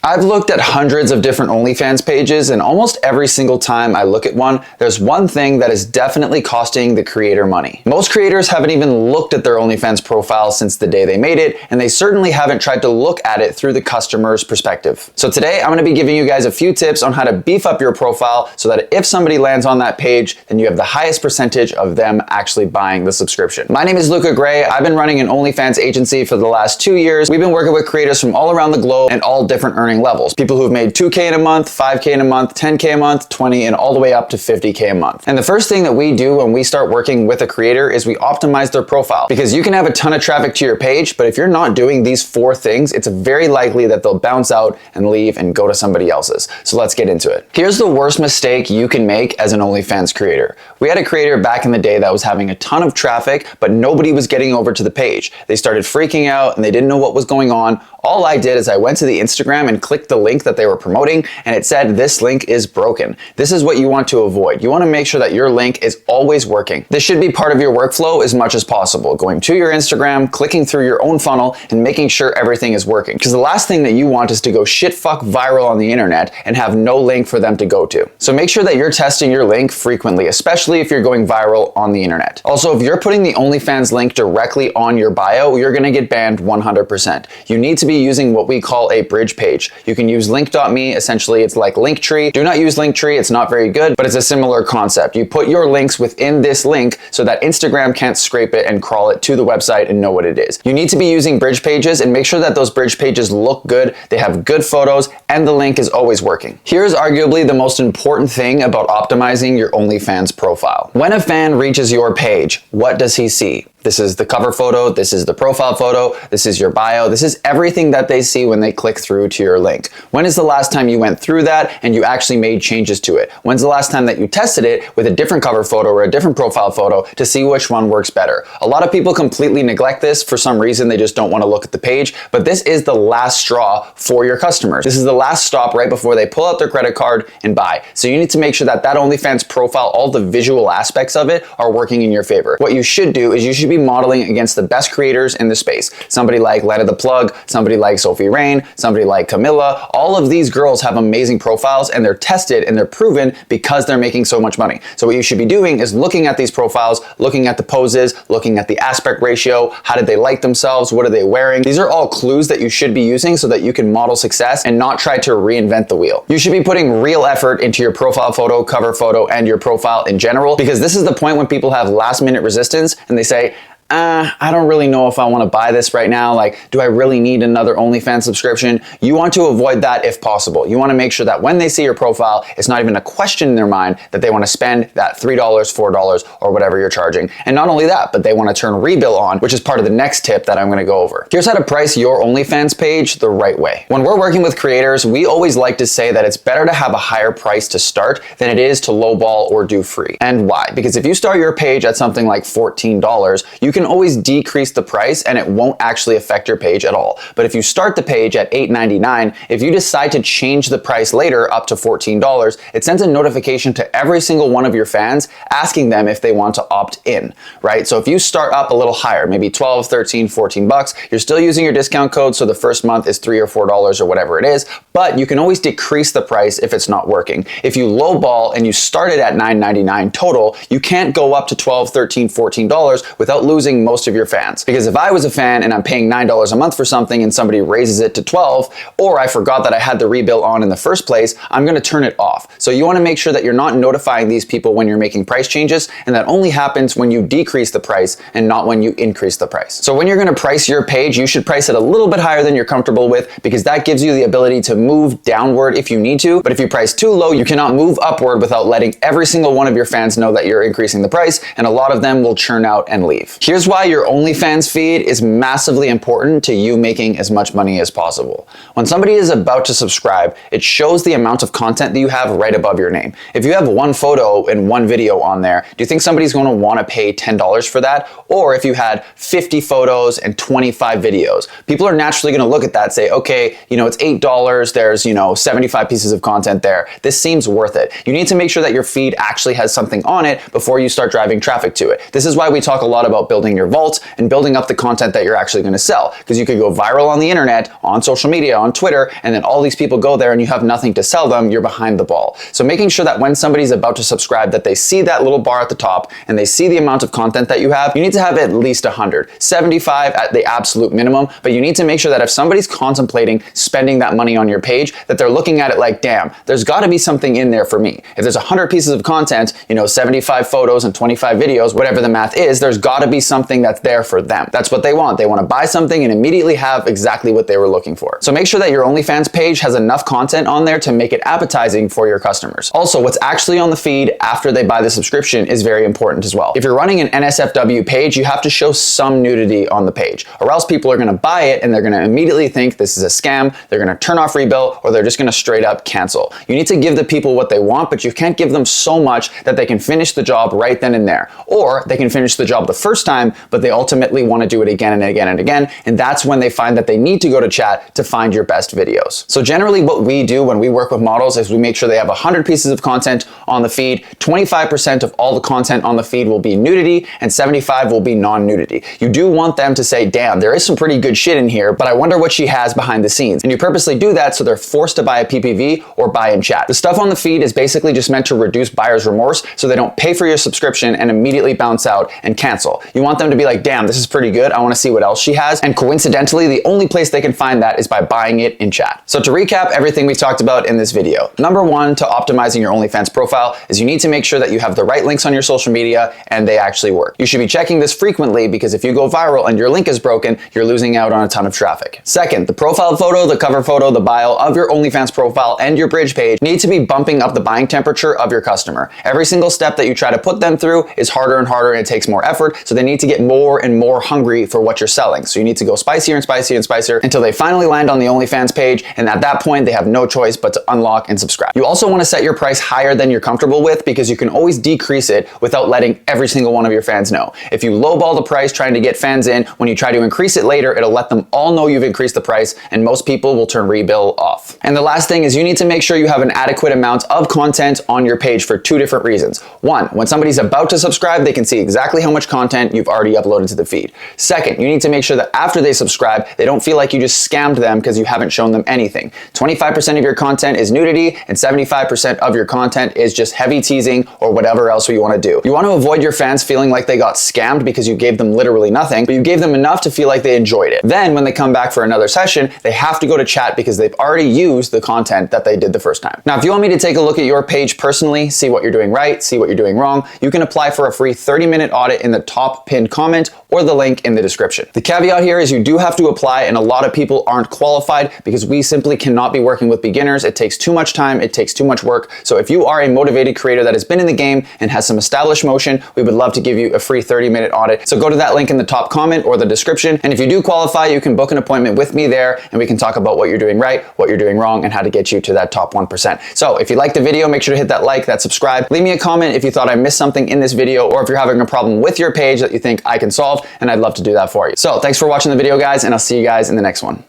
I've looked at hundreds of different OnlyFans pages, and almost every single time I look at one, there's one thing that is definitely costing the creator money. Most creators haven't even looked at their OnlyFans profile since the day they made it, and they certainly haven't tried to look at it through the customer's perspective. So today, I'm going to be giving you guys a few tips on how to beef up your profile so that if somebody lands on that page, then you have the highest percentage of them actually buying the subscription. My name is Luca Gray. I've been running an OnlyFans agency for the last 2 years. We've been working with creators from all around the globe and all different earning levels. People who've made 2K in a month, 5K in a month, 10K a month, 20, and all the way up to 50K a month. And the first thing that we do when we start working with a creator is we optimize their profile, because you can have a ton of traffic to your page, but if you're not doing these 4 things, it's very likely that they'll bounce out and leave and go to somebody else's. So let's get into it. Here's the worst mistake you can make as an OnlyFans creator. We had a creator back in the day that was having a ton of traffic, but nobody was getting over to the page. They started freaking out and they didn't know what was going on. All I did is I went to the Instagram and clicked the link that they were promoting, and it said, this link is broken. This is what you want to avoid. You want to make sure that your link is always working. This should be part of your workflow as much as possible. Going to your Instagram, clicking through your own funnel, and making sure everything is working. Because the last thing that you want is to go shit fuck viral on the internet and have no link for them to go to. So make sure that you're testing your link frequently, especially if you're going viral on the internet. Also, if you're putting the OnlyFans link directly on your bio, you're going to get banned 100%. You need to be using what we call a bridge page. You can use link.me. Essentially, it's like Linktree. Do not use Linktree. It's not very good, but it's a similar concept. You put your links within this link so that Instagram can't scrape it and crawl it to the website and know what it is. You need to be using bridge pages and make sure that those bridge pages look good, they have good photos, and the link is always working. Here's arguably the most important thing about optimizing your OnlyFans profile. When a fan reaches your page, what does he see? This is the cover photo, this is the profile photo, this is your bio, this is everything that they see when they click through to your link. When is the last time you went through that and you actually made changes to it? When's the last time that you tested it with a different cover photo or a different profile photo to see which one works better? A lot of people completely neglect this. For some reason, they just don't want to look at the page, but this is the last straw for your customers. This is the last stop right before they pull out their credit card and buy. So you need to make sure that that OnlyFans profile, all the visual aspects of it are working in your favor. What you should do is you should be modeling against the best creators in the space. Somebody like Lena the Plug, somebody like Sophie Rain, somebody like Camilla. All of these girls have amazing profiles and they're tested and they're proven because they're making so much money. So what you should be doing is looking at these profiles, looking at the poses, looking at the aspect ratio, how did they like themselves, what are they wearing? These are all clues that you should be using so that you can model success and not try to reinvent the wheel. You should be putting real effort into your profile photo, cover photo, and your profile in general, because this is the point when people have last minute resistance and they say, I don't really know if I want to buy this right now. Like, do I really need another OnlyFans subscription? You want to avoid that if possible. You want to make sure that when they see your profile, it's not even a question in their mind that they want to spend that $3, $4, or whatever you're charging. And not only that, but they want to turn rebill on, which is part of the next tip that I'm going to go over. Here's how to price your OnlyFans page the right way. When we're working with creators, we always like to say that it's better to have a higher price to start than it is to lowball or do free. And why? Because if you start your page at something like $14, you can always decrease the price and it won't actually affect your page at all. But if you start the page at $8.99, if you decide to change the price later up to $14, it sends a notification to every single one of your fans asking them if they want to opt in, right? So if you start up a little higher, maybe 12, 13, 14 bucks, you're still using your discount code, so the first month is $3 or $4 or whatever it is, but you can always decrease the price if it's not working. If you lowball and you started at $9.99 total, you can't go up to $12, $13, $14 without losing most of your fans. Because if I was a fan and I'm paying $9 a month for something and somebody raises it to 12, or I forgot that I had the rebill on in the first place, I'm going to turn it off. So you want to make sure that you're not notifying these people when you're making price changes, and that only happens when you decrease the price and not when you increase the price. So when you're going to price your page, you should price it a little bit higher than you're comfortable with, because that gives you the ability to move downward if you need to. But if you price too low, you cannot move upward without letting every single one of your fans know that you're increasing the price, and a lot of them will churn out and leave. Here's why your OnlyFans feed is massively important to you making as much money as possible. When somebody is about to subscribe, it shows the amount of content that you have right above your name. If you have one photo and one video on there, do you think somebody's going to want to pay $10 for that? Or if you had 50 photos and 25 videos, people are naturally going to look at that and say, okay, it's $8, there's, 75 pieces of content there. This seems worth it. You need to make sure that your feed actually has something on it before you start driving traffic to it. This is why we talk a lot about building building your vault and building up the content that you're actually going to sell. Because you could go viral on the internet, on social media, on Twitter, and then all these people go there and you have nothing to sell them, you're behind the ball. So making sure that when somebody's about to subscribe that they see that little bar at the top and they see the amount of content that you have, you need to have at least 100, 75 at the absolute minimum, but you need to make sure that if somebody's contemplating spending that money on your page, that they're looking at it like, damn, there's got to be something in there for me. If there's 100 pieces of content, 75 photos and 25 videos, whatever the math is, there's got to be something that's there for them. That's what they want. They want to buy something and immediately have exactly what they were looking for. So make sure that your OnlyFans page has enough content on there to make it appetizing for your customers. Also, what's actually on the feed after they buy the subscription is very important as well. If you're running an NSFW page, you have to show some nudity on the page, or else people are going to buy it and they're going to immediately think this is a scam, they're going to turn off rebill, or they're just going to straight up cancel. You need to give the people what they want, but you can't give them so much that they can finish the job right then and there. Or they can finish the job the first time, but they ultimately want to do it again and again and again, and that's when they find that they need to go to chat to find your best videos. So generally what we do when we work with models is we make sure they have 100 pieces of content on the feed, 25% of all the content on the feed will be nudity, and 75 will be non-nudity. You do want them to say, damn, there is some pretty good shit in here, but I wonder what she has behind the scenes. And you purposely do that so they're forced to buy a PPV or buy in chat. The stuff on the feed is basically just meant to reduce buyer's remorse so they don't pay for your subscription and immediately bounce out and cancel. You want them to be like, damn, this is pretty good, I want to see what else she has, and coincidentally, the only place they can find that is by buying it in chat. So to recap everything we talked about in this video, number one to optimizing your OnlyFans profile is you need to make sure that you have the right links on your social media and they actually work. You should be checking this frequently because if you go viral and your link is broken, you're losing out on a ton of traffic. Second, the profile photo, the cover photo, the bio of your OnlyFans profile and your bridge page need to be bumping up the buying temperature of your customer. Every single step that you try to put them through is harder and harder and it takes more effort, so they need to get more and more hungry for what you're selling. So you need to go spicier and spicier and spicier until they finally land on the OnlyFans page, and at that point they have no choice but to unlock and subscribe. You also want to set your price higher than you're comfortable with because you can always decrease it without letting every single one of your fans know. If you lowball the price trying to get fans in, when you try to increase it later, it'll let them all know you've increased the price and most people will turn rebill off. And the last thing is you need to make sure you have an adequate amount of content on your page for two different reasons. One, when somebody's about to subscribe, they can see exactly how much content you've already uploaded to the feed. Second, you need to make sure that after they subscribe, they don't feel like you just scammed them because you haven't shown them anything. 25% of your content is nudity and 75% of your content is just heavy teasing or whatever else you want to do. You want to avoid your fans feeling like they got scammed because you gave them literally nothing, but you gave them enough to feel like they enjoyed it. Then when they come back for another session, they have to go to chat because they've already used the content that they did the first time. Now, if you want me to take a look at your page personally, see what you're doing right, see what you're doing wrong, you can apply for a free 30-minute audit in the top pinned comment or the link in the description. The caveat here is you do have to apply, and a lot of people aren't qualified because we simply cannot be working with beginners. It takes too much time, it takes too much work. So if you are a motivated creator that has been in the game and has some established motion, we would love to give you a free 30-minute audit. So go to that link in the top comment or the description, and if you do qualify, you can book an appointment with me there and we can talk about what you're doing right, what you're doing wrong, and how to get you to that top 1%. So if you liked the video, make sure to hit that like, that subscribe, leave me a comment if you thought I missed something in this video, or if you're having a problem with your page that you think I can solve, and I'd love to do that for you. So thanks for watching the video, guys, and I'll see you guys in the next one.